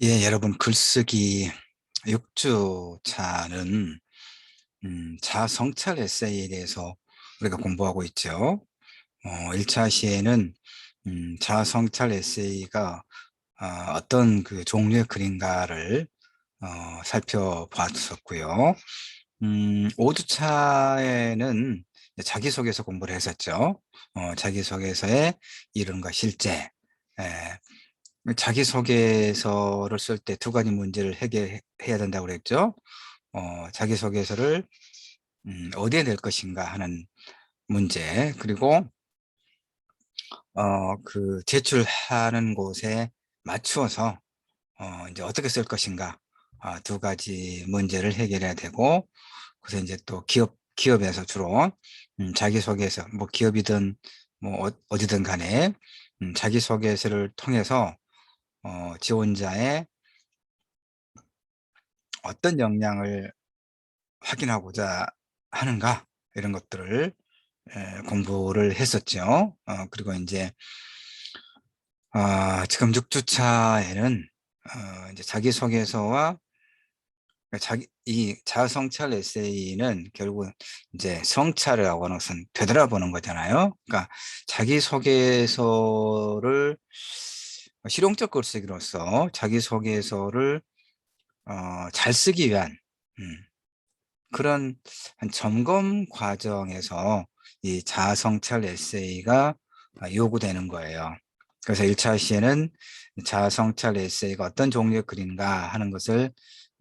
예, 여러분 글쓰기 6주 차는 자성찰 에세이에 대해서 우리가 공부하고 있죠. 1차 시에는 자성찰 에세이가 어떤 그 종류의 글인가를 살펴봤었고요. 5주 차에는 자기소개서 공부를 했었죠. 자기소개서의 이론과 실제, 예, 자기소개서를 쓸 때 두 가지 문제를 해결해야 된다고 그랬죠. 자기소개서를 어디에 낼 것인가 하는 문제, 그리고 그 제출하는 곳에 맞추어서 이제 어떻게 쓸 것인가, 두 가지 문제를 해결해야 되고, 그래서 이제 또 기업에서 주로 자기소개서, 뭐 기업이든 뭐 어디든 간에 자기소개서를 통해서 지원자의 어떤 역량을 확인하고자 하는가, 이런 것들을 공부를 했었죠. 그리고 이제 지금 6주차에는 이제 자기소개서와 이 자성찰 에세이는 결국은 이제 성찰이라고 하는 것은 되돌아보는 거잖아요. 그러니까 자기소개서를 실용적 글쓰기로서 자기소개서를 잘 쓰기 위한 음, 그런 한 점검 과정에서 이 자아성찰 에세이가 요구되는 거예요. 그래서 1차 시에는 자아성찰 에세이가 어떤 종류의 글인가 하는 것을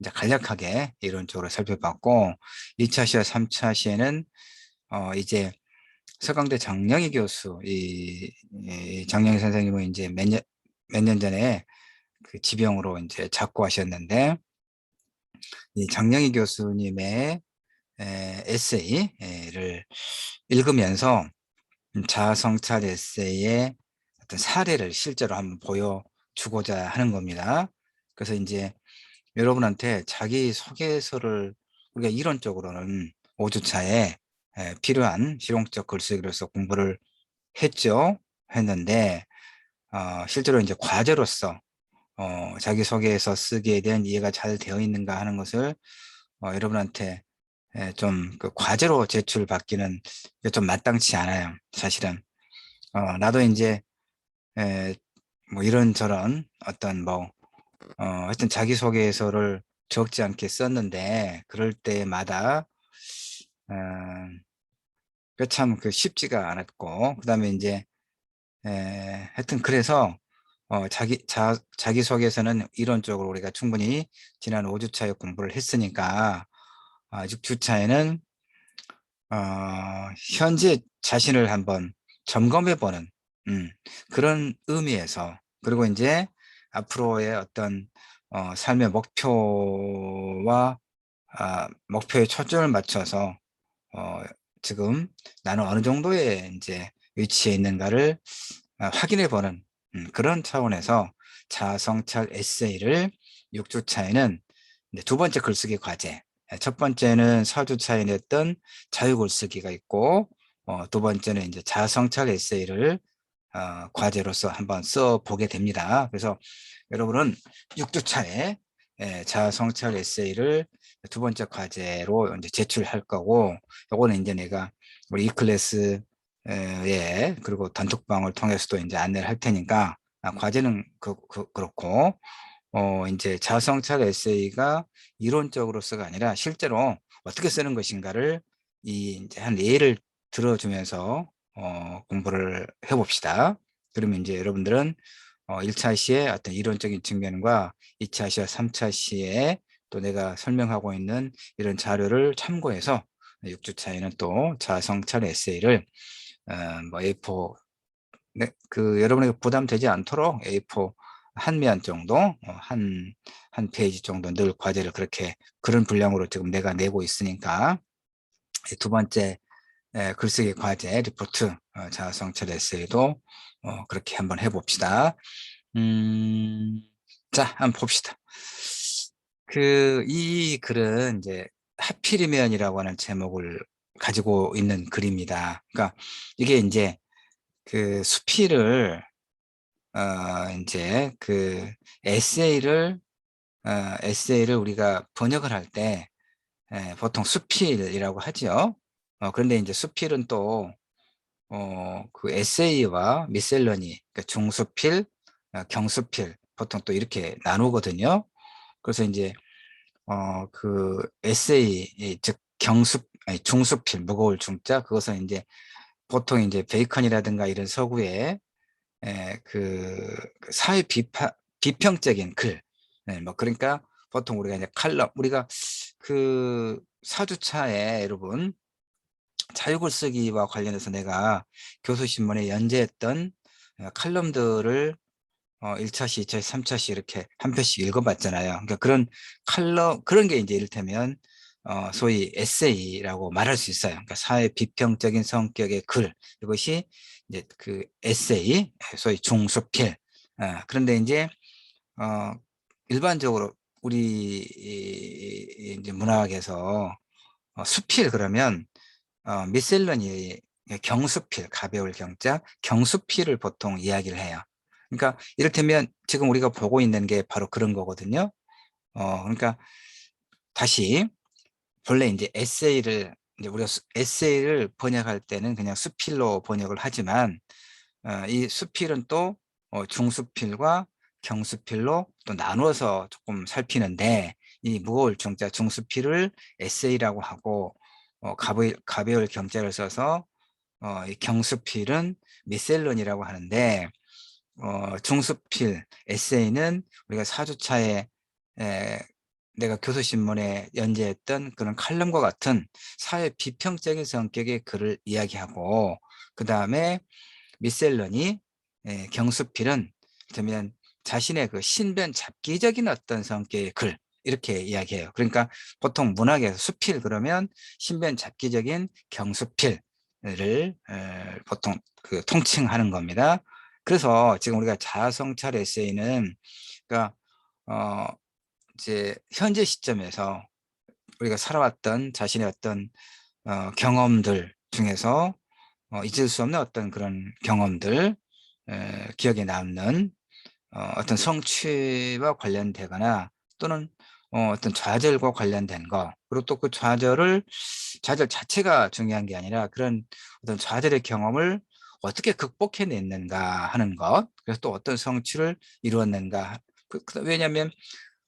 이제 간략하게 이론적으로 살펴봤고, 2차 시와 3차 시에는 이제 서강대 장영희 교수, 이 장영희 선생님은 이제 몇 년 전에 그 지병으로 이제 작고하셨는데, 이 장영희 교수님의 에세이를 읽으면서 자아성찰 에세이의 어떤 사례를 실제로 한번 보여주고자 하는 겁니다. 그래서 이제 여러분한테 자기 소개서를 우리가 이론적으로는 5주차에 필요한 실용적 글쓰기로서 공부를 했는데, 실제로 이제 과제로서 자기소개서 쓰기에 대한 이해가 잘 되어 있는가 하는 것을 여러분한테 좀그 과제로 제출받기는 이게 좀 마땅치 않아요, 사실은. 나도 이제 에, 뭐 이런저런 어떤 뭐 하여튼 자기소개서를 적지 않게 썼는데, 그럴 때마다 어, 참 그 쉽지가 않았고, 그다음에 이제 하여튼 그래서 자기소개서는 이론적으로 우리가 충분히 지난 5주차에 공부를 했으니까, 6주차에는 현재 자신을 한번 점검해보는 그런 의미에서, 그리고 이제 앞으로의 어떤 삶의 목표와 목표에 초점을 맞춰서 지금 나는 어느 정도의 이제 위치에 있는가를 확인해보는 그런 차원에서 자성찰 에세이를 6주차에는 이제 두 번째 글쓰기 과제, 첫 번째는 4주차에 냈던 자유글쓰기가 있고, 두 번째는 이제 자성찰 에세이를 과제로서 한번 써보게 됩니다. 그래서 여러분은 6주차에 자성찰 에세이를 두 번째 과제로 이제 제출할 거고, 요거는 이제 내가 우리 이 클래스 그리고 단톡방을 통해서도 이제 안내를 할 테니까, 과제는 그렇고, 이제 자성찰 에세이가 이론적으로서가 아니라 실제로 어떻게 쓰는 것인가를 이제 한 예를 들어주면서 공부를 해봅시다. 그러면 이제 여러분들은 1차 시에 어떤 이론적인 측면과 2차 시와 3차 시에 또 내가 설명하고 있는 이런 자료를 참고해서 6주차에는 또 자성찰 에세이를 뭐 A4, 네, 그 여러분에게 부담되지 않도록 A4 한 면 정도, 한 페이지 정도 늘 과제를 그렇게 그런 분량으로 지금 내가 내고 있으니까, 두 번째 글쓰기 과제 리포트 자아성찰 에세이도 그렇게 한번 해봅시다. 음, 자, 한번 봅시다. 이 글은 이제 하필이면이라고 하는 제목을 가지고 있는 글입니다. 그러니까 이게 이제 수필을 이제 에세이를 에세이를 우리가 번역을 할 때 보통 수필이라고 하죠. 그런데 이제 수필은 또 그 에세이와 미셀러니, 그러니까 중수필, 경수필 보통 또 이렇게 나누거든요. 그래서 이제 그 에세이, 즉 아니 중수필, 무거울 중자, 그것은 이제 보통 이제 베이컨이라든가 이런 서구에 그 사회 비평적인 글, 뭐 그러니까 보통 우리가 이제 칼럼, 우리가 그 사주차에 여러분 자유글 쓰기와 관련해서 내가 교수신문에 연재했던 칼럼들을 1차시, 2차시, 3차시 이렇게 한 편씩 읽어봤잖아요. 그러니까 그런 그런 게 이제 이를테면 소위 에세이라고 말할 수 있어요. 그러니까 사회 비평적인 성격의 글, 이것이 이제 그 에세이, 소위 중수필. 그런데 이제 어, 일반적으로 우리 이제 문학에서 수필 그러면 미셀러니, 경수필, 가벼울 경자, 경수필을 보통 이야기를 해요. 그러니까 이를테면 지금 우리가 보고 있는 게 바로 그런 거거든요. 그러니까 다시 본래 이제 에세이를 이제 우리가 에세이를 번역할 때는 그냥 수필로 번역을 하지만 이 수필은 또 중수필과 경수필로 또 나누어서 조금 살피는데, 이 무거울 중자 중수필을 에세이라고 하고 가벼울 경자를 써서 이 경수필은 미셀론이라고 하는데, 중수필 에세이는 우리가 사주차에 에, 내가 교수신문에 연재했던 그런 칼럼과 같은 사회 비평적인 성격의 글을 이야기하고, 그 다음에 미셀런이 경수필은 그러면 자신의 그 신변 잡기적인 어떤 성격의 글, 이렇게 이야기해요. 그러니까 보통 문학에서 수필 그러면 신변 잡기적인 경수필을 보통 그 통칭하는 겁니다. 그래서 지금 우리가 자아성찰 에세이는 그러니까 어 이제 현재 시점에서 우리가 살아왔던 자신의 어떤 경험들 중에서 잊을 수 없는 어떤 그런 경험들, 기억에 남는 어떤 성취와 관련되거나 또는 어떤 좌절과 관련된 거, 그리고 또 그 좌절 자체가 중요한 게 아니라 그런 어떤 좌절의 경험을 어떻게 극복해냈는가 하는 것, 그래서 또 어떤 성취를 이루었는가. 왜냐하면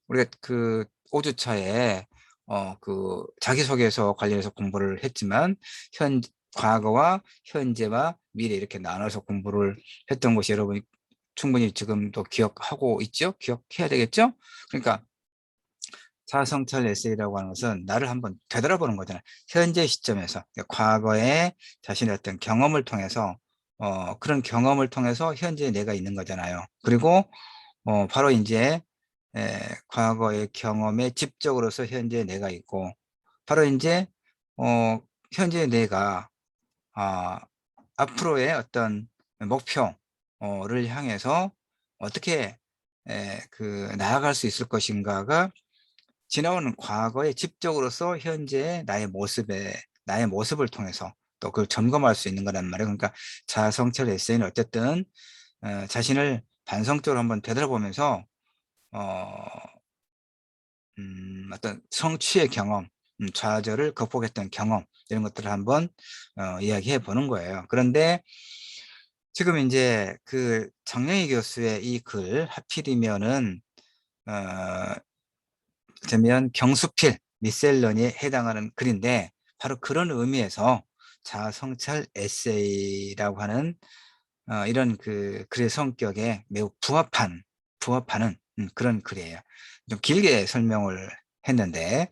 우리가 그 5주차에 그 자기소개서 관련해서 공부를 했지만 과거와 현재와 미래 이렇게 나눠서 공부를 했던 것이 여러분이 충분히 지금도 기억하고 있죠? 기억해야 되겠죠? 그러니까 자아성찰 에세이라고 하는 것은 나를 한번 되돌아보는 거잖아요. 현재 시점에서, 그러니까 과거의 자신의 어떤 경험을 통해서 그런 경험을 통해서 현재 내가 있는 거잖아요. 그리고 바로 이제 과거의 경험의 집적으로서 현재 내가 있고, 바로 이제 현재 내가 아, 앞으로의 어떤 목표를 향해서 어떻게 그 나아갈 수 있을 것인가가 지나오는 과거의 집적으로서 현재의 나의 모습을 통해서 또 그걸 점검할 수 있는 거란 말이에요. 그러니까 자성찰 에세이는 어쨌든 자신을 반성적으로 한번 되돌아보면서 어, 어떤 성취의 경험, 좌절을 극복했던 경험, 이런 것들을 한번 이야기해 보는 거예요. 그런데 지금 이제 그 정영희 교수의 이 글 하필이면은 어, 되면 경수필 미셀런에 해당하는 글인데, 바로 그런 의미에서 자성찰 에세이라고 하는 이런 그 글의 성격에 매우 부합하는 그런 글이에요. 좀 길게 설명을 했는데,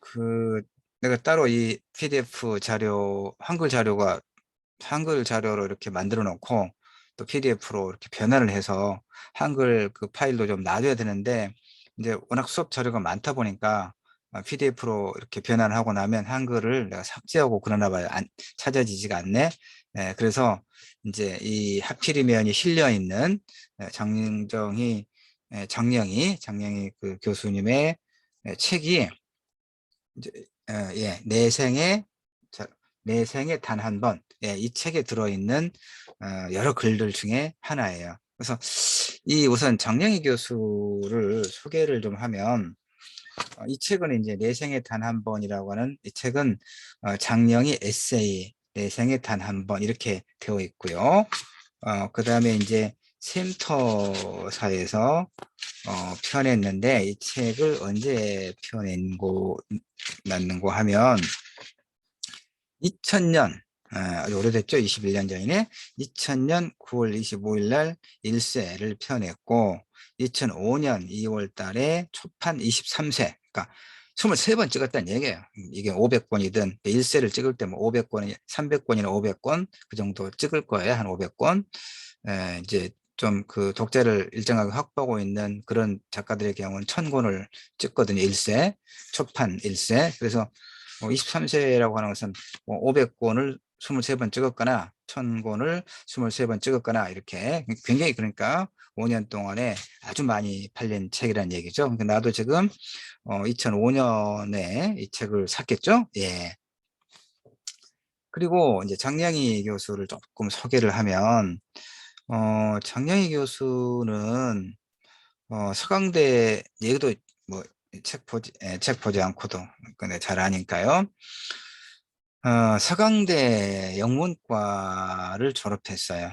그 내가 따로 이 PDF 자료, 한글 자료로 이렇게 만들어 놓고 또 PDF로 이렇게 변환을 해서 한글 그 파일도 좀 놔줘야 되는데, 이제 워낙 수업 자료가 많다 보니까 PDF로 이렇게 변환을 하고 나면 한글을 내가 삭제하고 그러나 봐요. 찾아지지가 않네. 그래서 이제 이 하필이면이 실려 있는 장영희 그 교수님의 책이 이제 예, 내 생에 단 한 번, 이 책에 들어있는 여러 글들 중에 하나예요. 그래서 이 우선 장량희 교수를 소개를 좀 하면, 이 책은 이제 내 생에 단 한 번이라고 하는 이 책은 장량희 에세이 내 생에 단 한 번 이렇게 되어 있고요. 그 다음에 이제 샘터사에서 펴냈는데, 이 책을 언제 놨는고 하면 2000년, 아주 오래됐죠. 21년 전이네. 2000년 9월 25일 날 1세를 펴냈고, 2005년 2월 달에 초판 23세, 그러니까 23번 찍었다는 얘기예요. 이게 500권이든 1세를 찍을 때 뭐 500권이 300권이나 500권 그 정도 찍을 거예요. 한 500권. 이제 좀 그 독자를 일정하게 확보하고 있는 그런 작가들의 경우는 1000권을 찍거든요. 1세, 초판 1세. 그래서 23세라고 하는 것은 500권을 23번 찍었거나 1000권을 23번 찍었거나 이렇게 굉장히, 그러니까 5년 동안에 아주 많이 팔린 책이라는 얘기죠. 그러니까 나도 지금 2005년에 이 책을 샀겠죠. 예. 그리고 이제 장량희 교수를 조금 소개를 하면, 장량희 교수는 서강대 얘기도 뭐 책 보지 않고도 근데 잘 아니까요. 서강대 영문과를 졸업했어요.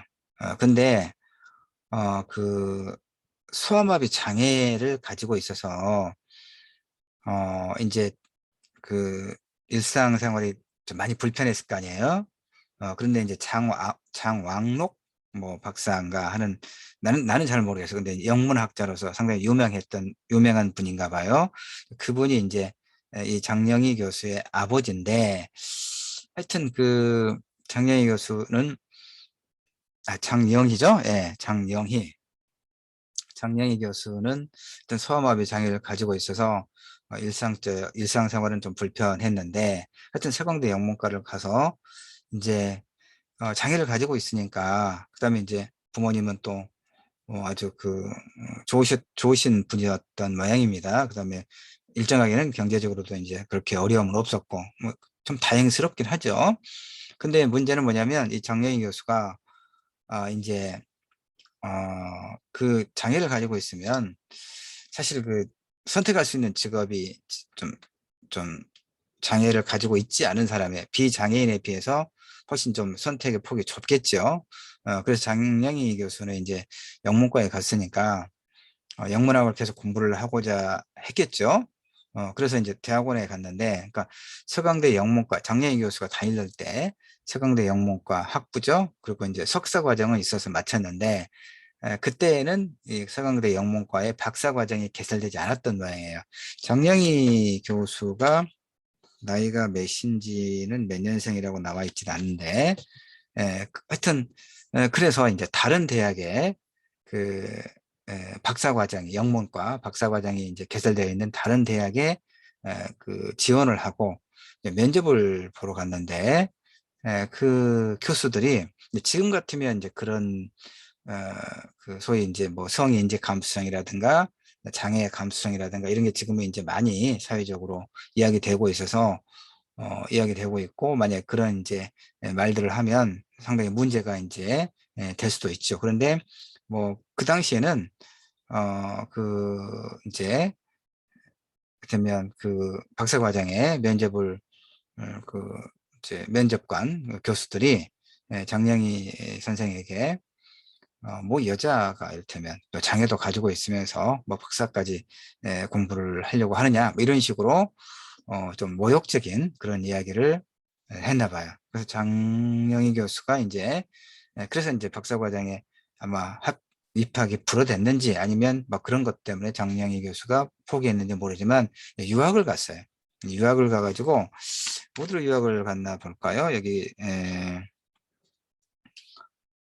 근데 그 소아마비 장애를 가지고 있어서 이제 그 일상생활이 좀 많이 불편했을 거 아니에요. 그런데 이제 장왕록 뭐 박사인가 하는, 나는 잘 모르겠어. 근데 영문학자로서 상당히 유명한 분인가 봐요. 그분이 이제 이 장영희 교수의 아버지인데, 하여튼 그 장영희 교수는, 장영희죠? 예, 장영희 교수는 어떤 소아마비 장애를 가지고 있어서 일상생활은 좀 불편했는데, 하여튼 서강대 영문과를 가서 이제 장애를 가지고 있으니까, 그다음에 이제 부모님은 또 아주 좋으신 분이었던 모양입니다. 그다음에 일정하게는 경제적으로도 이제 그렇게 어려움은 없었고, 좀 다행스럽긴 하죠. 근데 문제는 뭐냐면, 이 장영희 교수가 이제 그 장애를 가지고 있으면 사실 그 선택할 수 있는 직업이 좀 장애를 가지고 있지 않은 사람의 비장애인에 비해서 훨씬 좀 선택의 폭이 좁겠죠. 그래서 장영희 교수는 이제 영문과에 갔으니까 영문학을 계속 공부를 하고자 했겠죠. 그래서 이제 대학원에 갔는데, 그러니까 서강대 영문과 장영희 교수가 다닐 때 서강대 영문과 학부죠. 그리고 이제 석사 과정은 있어서 마쳤는데, 그때는 이 서강대 영문과의 박사 과정이 개설되지 않았던 모양이에요. 장영희 교수가 나이가 몇인지는 몇 년생이라고 나와 있지는 않은데, 하여튼 그래서 이제 다른 대학에 그 박사과정이, 영문과 박사과정이 이제 개설되어 있는 다른 대학에 그 지원을 하고 이제 면접을 보러 갔는데, 그 교수들이 지금 같으면 이제 그런 어, 그 소위 이제 뭐 성인 인지 감수성이라든가 장애 감수성이라든가 이런 게 지금은 이제 많이 사회적으로 이야기되고 있어서 이야기되고 있고, 만약에 그런 이제 말들을 하면 상당히 문제가 이제 될 수도 있죠. 그런데 뭐 그 당시에는 이제 그러면 그 박사과정에 면접을 그 이제 면접관 교수들이 장량희 선생에게 뭐 여자가 이를테면 또 장애도 가지고 있으면서 뭐 박사까지 공부를 하려고 하느냐 뭐 이런 식으로 좀 모욕적인 그런 이야기를 했나 봐요. 그래서 장영희 교수가 이제 그래서 이제 박사과정에 아마 입학이 불어댔는지 아니면 막 그런 것 때문에 장영희 교수가 포기했는지 모르지만 유학을 갔어요. 유학을 가가지고 어디로 유학을 갔나 볼까요? 여기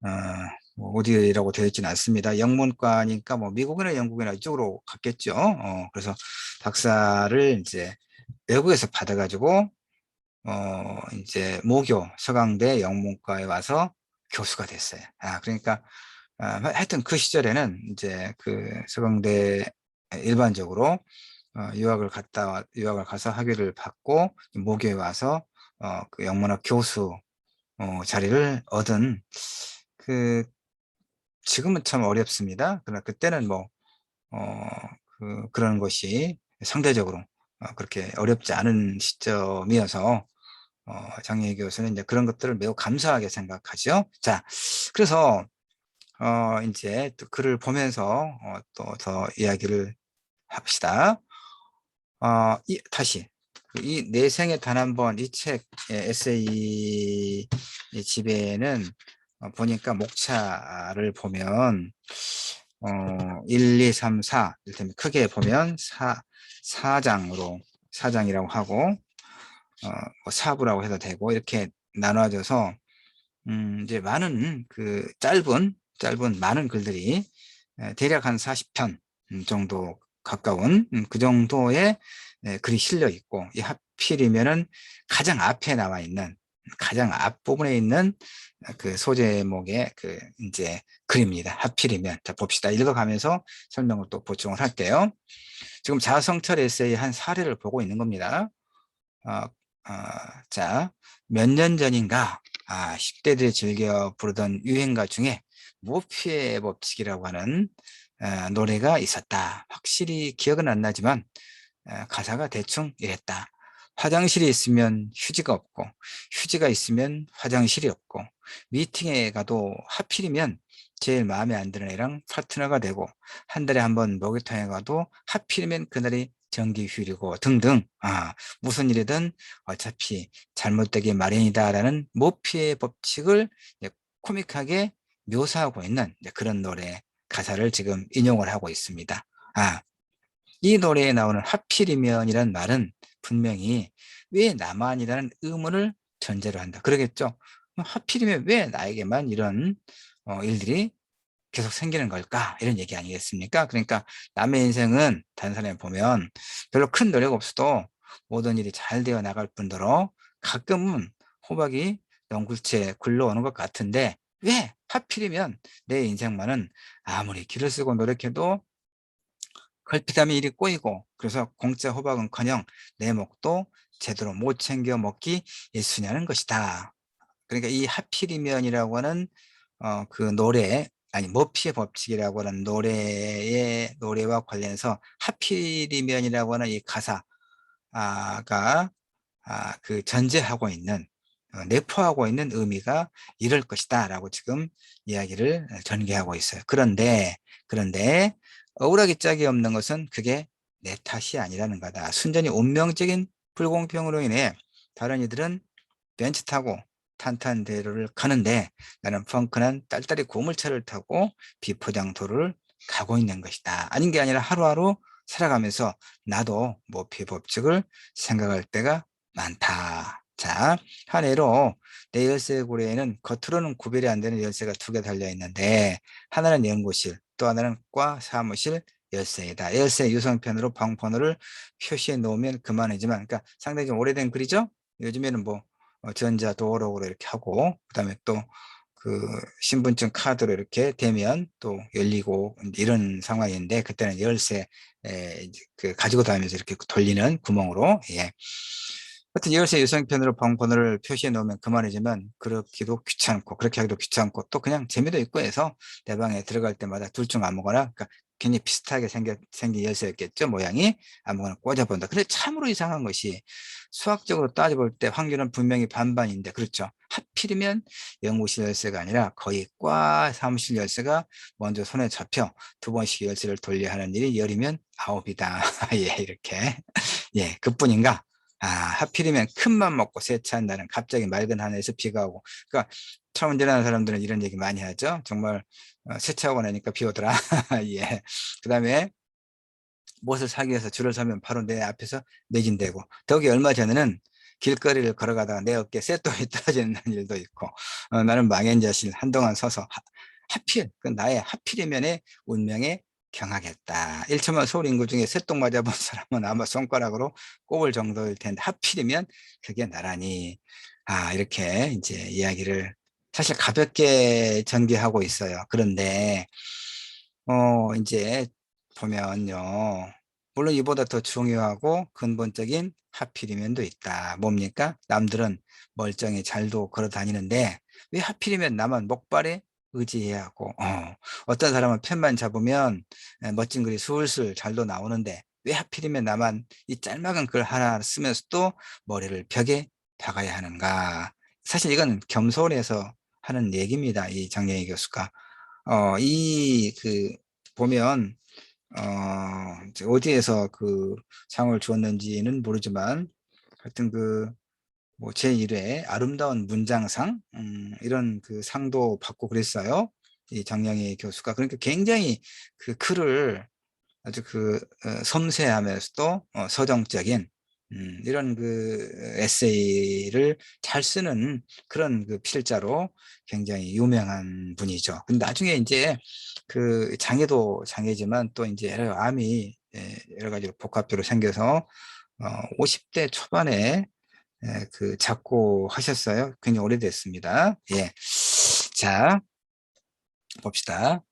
어, 뭐 어디라고 되어 있지는 않습니다. 영문과니까 뭐 미국이나 영국이나 이쪽으로 갔겠죠. 그래서 박사를 이제 외국에서 받아가지고 이제 모교 서강대 영문과에 와서 교수가 됐어요. 그러니까 하여튼 그 시절에는 이제 그 서강대 일반적으로 유학을 가서 학위를 받고 모교에 와서 그 영문학 교수 자리를 얻은 그 지금은 참 어렵습니다. 그러나 그때는 뭐 어 그런 것이 상대적으로 그렇게 어렵지 않은 시점이어서 장혜희 교수는 이제 그런 것들을 매우 감사하게 생각하죠. 자, 그래서 인제 또 글을 보면서 또 더 이야기를 합시다. 다시 이 내 생에 단 한 번 이 책의 에세이 이 집에는 보니까 목차를 보면 1, 2, 3, 4 이를테면 크게 보면 4 장으로 4 장이라고 하고 뭐 4 부라고 해도 되고 이렇게 나눠져서 이제 많은 그 짧은 많은 글들이 대략 한 40편 정도 가까운 그 정도의 글이 실려 있고, 이 하필이면은 가장 앞에 나와 있는 가장 앞부분에 있는 그 소제목의 그 이제 글입니다. 하필이면. 자, 봅시다. 읽어가면서 설명을 또 보충을 할게요. 지금 자성철 에세이 한 사례를 보고 있는 겁니다. 어, 자, 몇 년 전인가 10대들이 즐겨 부르던 유행가 중에 모피의 법칙이라고 하는 노래가 있었다. 확실히 기억은 안 나지만 가사가 대충 이랬다. 화장실이 있으면 휴지가 없고, 휴지가 있으면 화장실이 없고, 미팅에 가도 하필이면 제일 마음에 안 드는 애랑 파트너가 되고, 한 달에 한 번 목욕탕에 가도 하필이면 그날이 정기 휴일이고 등등. 무슨 일이든 어차피 잘못되기 마련이다라는 모피의 법칙을 코믹하게 묘사하고 있는 그런 노래 가사를 지금 인용을 하고 있습니다. 이 노래에 나오는 하필이면이란 말은 분명히 왜 나만이라는 의문을 전제로 한다. 그러겠죠. 하필이면 왜 나에게만 이런 일들이 계속 생기는 걸까? 이런 얘기 아니겠습니까? 그러니까 남의 인생은 다른 사람이 보면 별로 큰 노력 없어도 모든 일이 잘 되어 나갈 뿐더러 가끔은 호박이 넝굴째 굴러오는 것 같은데, 왜 하필이면 내 인생만은 아무리 길을 쓰고 노력해도 걸핏하면 일이 꼬이고, 그래서 공짜 호박은커녕 내 목도 제대로 못 챙겨 먹기 일쑤냐는 것이다. 그러니까 이 하필이면이라고 하는 그 노래, 아니 머피의 법칙이라고 하는 노래와 관련해서 하필이면이라고 하는 이 가사가 그 전제하고 있는 내포하고 있는 의미가 이럴 것이다 라고 지금 이야기를 전개하고 있어요. 그런데 억울하기 짝이 없는 것은 그게 내 탓이 아니라는 거다. 순전히 운명적인 불공평으로 인해 다른 이들은 벤츠 타고 탄탄대로를 가는데 나는 펑크난 딸딸이 고물차를 타고 비포장도로를 가고 있는 것이다. 아닌 게 아니라 하루하루 살아가면서 나도 모피 법칙을 생각할 때가 많다. 자, 한 예로 내 열쇠 고리에는 겉으로는 구별이 안 되는 열쇠가 2개 달려 있는데, 하나는 연구실, 또 하나는 과 사무실 열쇠이다. 열쇠 유성편으로 방번호를 표시해 놓으면 그만이지만, 그러니까 상당히 좀 오래된 글이죠. 요즘에는 뭐 전자 도어록으로 이렇게 하고, 그다음에 또 그 신분증 카드로 이렇게 대면 또 열리고 이런 상황인데, 그때는 열쇠 그 가지고 다니면서 이렇게 돌리는 구멍으로. 하여튼 열쇠 유성편으로 방번호를 표시해 놓으면 그만이지만, 그렇기도 귀찮고 그렇게 하기도 귀찮고 또 그냥 재미도 있고 해서 내 방에 들어갈 때마다 둘 중 아무거나, 그러니까 굉장히 비슷하게 생긴 열쇠였겠죠, 모양이. 아무거나 꽂아본다. 근데 참으로 이상한 것이, 수학적으로 따져볼 때 확률은 분명히 반반인데, 그렇죠, 하필이면 연구실 열쇠가 아니라 거의 과 사무실 열쇠가 먼저 손에 잡혀 2번씩 열쇠를 돌려야 하는 일이 열이면 9이다. 예, 이렇게. 예, 그뿐인가? 하필이면 큰맘 먹고 세차한 날은 갑자기 맑은 하늘에서 비가 오고. 그러니까 처음 운전하는 사람들은 이런 얘기 많이 하죠. 정말 세차하고 나니까 비 오더라. 예. 그다음에 무엇을 사기 위해서 줄을 서면 바로 내 앞에서 매진되고, 더욱이 얼마 전에는 길거리를 걸어가다가 내 어깨에 쇳돈이 떨어지는 일도 있고, 나는 망연자실 한동안 서서 하필 그 나의 하필이면의 운명에 경하겠다. 1초만 서울 인구 중에 쇳돈 맞아본 사람은 아마 손가락으로 꼽을 정도일 텐데, 하필이면 그게 나라니. 이렇게 이제 이야기를 사실 가볍게 전개하고 있어요. 그런데 이제 보면요, 물론 이보다 더 중요하고 근본적인 하필이면도 있다. 뭡니까? 남들은 멀쩡히 잘도 걸어 다니는데 왜 하필이면 나만 목발에 의지해야 하고, 어떤 사람은 펜만 잡으면 멋진 글이 술술 잘도 나오는데 왜 하필이면 나만 이 짤막은 글 하나 쓰면서도 머리를 벽에 박아야 하는가. 사실 이건 겸손해서 하는 얘기입니다. 이 장영희 교수가. 보면, 어디에서 그 상을 주었는지는 모르지만, 하여튼 뭐 제1회 아름다운 문장상, 이런 그 상도 받고 그랬어요. 이 장영희 교수가. 그러니까 굉장히 그 글을 아주 섬세하면서도 서정적인, 이런 그 에세이를 잘 쓰는 그런 그 필자로 굉장히 유명한 분이죠. 근데 나중에 이제 그 장애도 장애지만 또 이제 여러 암이 여러 가지로 복합적으로 생겨서 50대 초반에 그 작고하셨어요. 굉장히 오래됐습니다. 예. 자, 봅시다.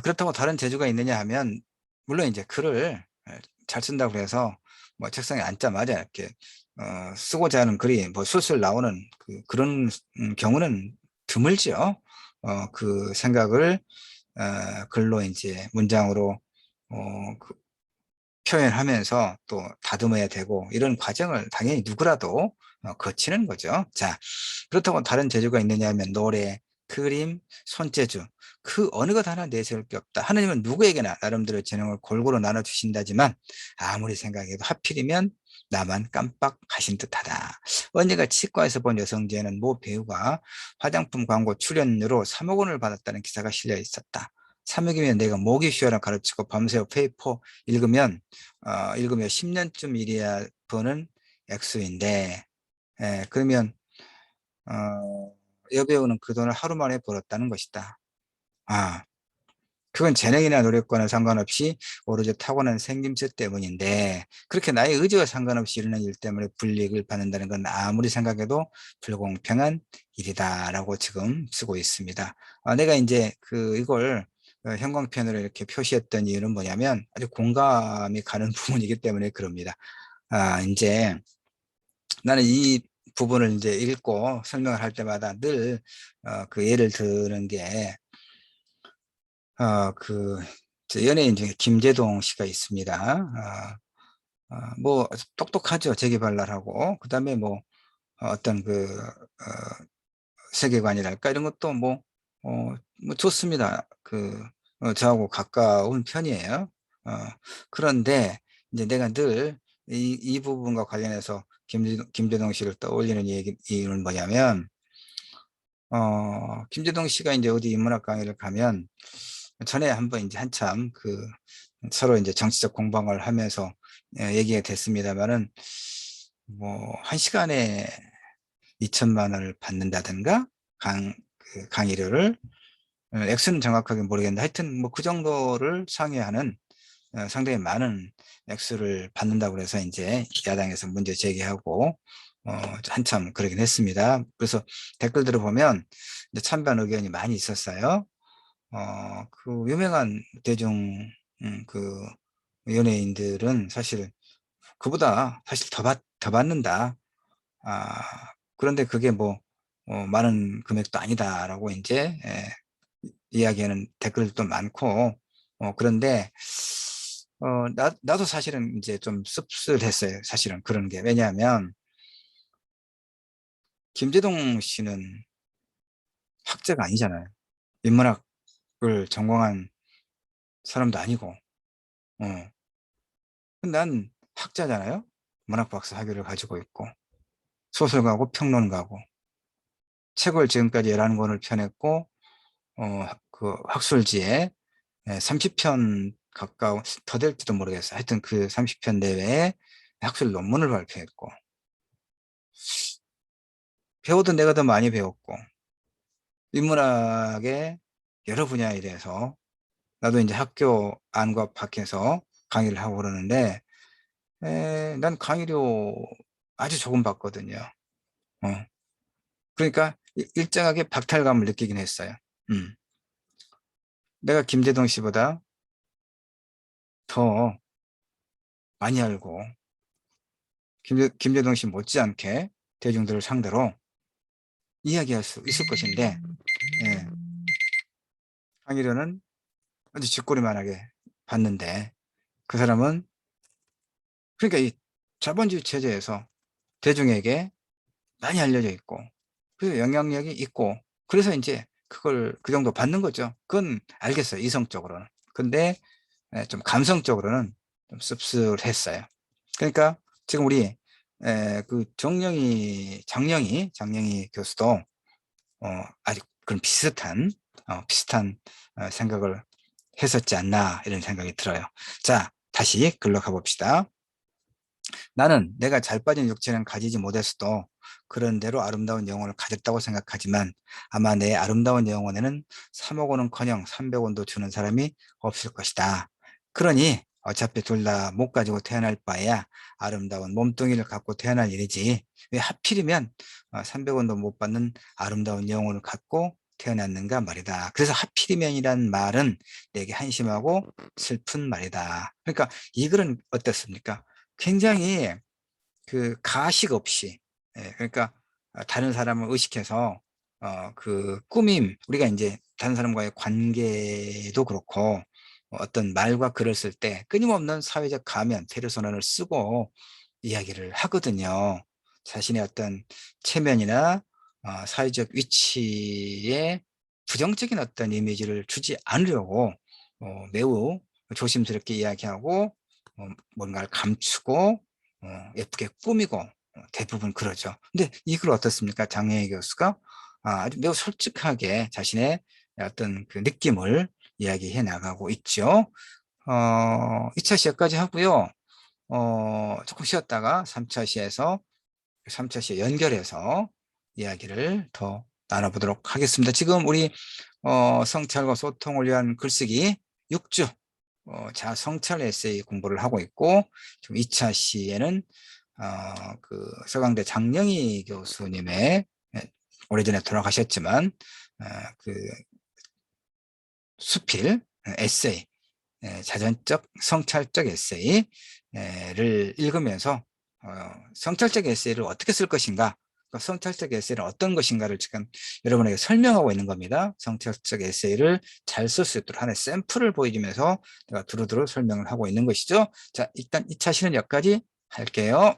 그렇다고 다른 재주가 있느냐 하면, 물론 이제 글을 잘 쓴다고 해서 뭐 책상에 앉자마자 이렇게 쓰고자 하는 글이 뭐 술술 나오는 그런 경우는 드물죠. 그 생각을 글로 이제 문장으로 그 표현하면서 또 다듬어야 되고, 이런 과정을 당연히 누구라도 거치는 거죠. 자, 그렇다고 다른 재주가 있느냐 하면 노래, 그림, 손재주, 그 어느 것 하나 내세울 게 없다. 하느님은 누구에게나 나름대로 재능을 골고루 나눠주신다지만 아무리 생각해도 하필이면 나만 깜빡하신 듯하다. 언니가 치과에서 본 여성재는 모 배우가 화장품 광고 출연료로 3억 원을 받았다는 기사가 실려 있었다. 3억이면 내가 모기 쉬어라 가르치고 밤새 페이퍼 읽으며 10년쯤 일해야 버는 액수인데, 그러면 여배우는 그 돈을 하루 만에 벌었다는 것이다. 아, 그건 재능이나 노력과는 상관없이 오로지 타고난 생김새 때문인데, 그렇게 나의 의지와 상관없이 일어난 일 때문에 불이익을 받는다는 건 아무리 생각해도 불공평한 일이다라고 지금 쓰고 있습니다. 내가 이제 이걸 형광펜으로 이렇게 표시했던 이유는 뭐냐면 아주 공감이 가는 부분이기 때문에 그럽니다. 이제 나는 이 부분을 이제 읽고 설명을 할 때마다 늘 그 예를 드는 게, 그 연예인 중에 김재동 씨가 있습니다. 뭐 똑똑하죠. 재기발랄하고, 그다음에 뭐 어떤 세계관이랄까 이런 것도 뭐 좋습니다. 저하고 가까운 편이에요. 어, 그런데 이제 내가 늘 이 부분과 관련해서 김재동 씨를 떠올리는 이유는 뭐냐면, 김재동 씨가 이제 어디 인문학 강의를 가면, 전에 한번 이제 한참 서로 이제 정치적 공방을 하면서 얘기가 됐습니다만은, 뭐, 한 시간에 2천만 원을 받는다든가, 강의료를, 액수는 정확하게 모르겠는데 하여튼 뭐 그 정도를 상회하는 상당히 많은 액수를 받는다고 해서 이제 야당에서 문제 제기하고 한참 그러긴 했습니다. 그래서 댓글들을 보면 이제 찬반 의견이 많이 있었어요. 그 유명한 대중 연예인들은 사실 그보다 사실 더 받는다. 아, 그런데 그게 뭐 많은 금액도 아니다라고 이제 이야기하는 댓글도 많고, 그런데 나도 사실은 이제 좀 씁쓸했어요. 사실은 그런 게. 왜냐하면 김재동 씨는 학자가 아니잖아요. 인문학을 전공한 사람도 아니고. 어. 난 학자잖아요. 문학 박사 학위를 가지고 있고, 소설가고 평론가고, 책을 지금까지 11권을 펴냈고, 학술지에 30편 가까운, 더 될지도 모르겠어요. 하여튼 그 30편 내외에 학술 논문을 발표했고, 배워도 내가 더 많이 배웠고, 인문학의 여러 분야에 대해서 나도 이제 학교 안과 밖에서 강의를 하고 그러는데, 난 강의료 아주 조금 받거든요. 어. 그러니까 일정하게 박탈감을 느끼긴 했어요. 음. 내가 김재동 씨보다 더 많이 알고, 김재동 씨 못지않게 대중들을 상대로 이야기할 수 있을 것인데, 예. 강의료는 아주 쥐꼬리만하게 받는데 그 사람은 그러니까 이 자본주의 체제에서 대중에게 많이 알려져 있고 그래서 영향력이 있고 그래서 이제 그걸 그 정도 받는 거죠. 그건 알겠어요. 이성적으로는. 근데 좀 감성적으로는 좀 씁쓸했어요. 그러니까 지금 우리 그 장영희 교수도 아주 그런 비슷한 생각을 했었지 않나 이런 생각이 들어요. 자, 다시 글로 가봅시다. 나는 내가 잘 빠진 육체는 가지지 못했어도 그런 대로 아름다운 영혼을 가졌다고 생각하지만 아마 내 아름다운 영혼에는 3억 원은커녕 300원도 주는 사람이 없을 것이다. 그러니 어차피 둘 다 못 가지고 태어날 바에야 아름다운 몸뚱이를 갖고 태어날 일이지 왜 하필이면 300원도 못 받는 아름다운 영혼을 갖고 태어났는가 말이다. 그래서 하필이면이란 말은 내게 한심하고 슬픈 말이다. 그러니까 이 글은 어떻습니까? 굉장히 그 가식 없이 그러니까 다른 사람을 의식해서 그 꾸밈 우리가 이제 다른 사람과의 관계도 그렇고 어떤 말과 글을 쓸 때 끊임없는 사회적 가면 페르소나를 쓰고 이야기를 하거든요. 자신의 어떤 체면이나 사회적 위치에 부정적인 어떤 이미지를 주지 않으려고 매우 조심스럽게 이야기하고 뭔가를 감추고 예쁘게 꾸미고 대부분 그러죠. 근데 이걸 어떻습니까? 장혜희 교수가 아주 매우 솔직하게 자신의 어떤 그 느낌을 이야기해 나가고 있죠. 2차 시험까지 하고요. 조금 쉬었다가 3차 시에서 3차 시에 연결해서 이야기를 더 나눠보도록 하겠습니다. 지금 우리 성찰과 소통을 위한 글쓰기 6주 성찰 에세이 공부를 하고 있고 지금 2차 시에는 그 서강대 장영희 교수님의 오래전에 돌아가셨지만 그 수필 에세이 자전적 성찰적 에세이를 읽으면서 성찰적 에세이를 어떻게 쓸 것인가 성찰적 에세이는 어떤 것인가를 지금 여러분에게 설명하고 있는 겁니다. 성찰적 에세이를 잘 쓸 수 있도록 하나의 샘플을 보여주면서 내가 두루두루 설명을 하고 있는 것이죠. 자, 일단 2차 시는 여기까지 할게요.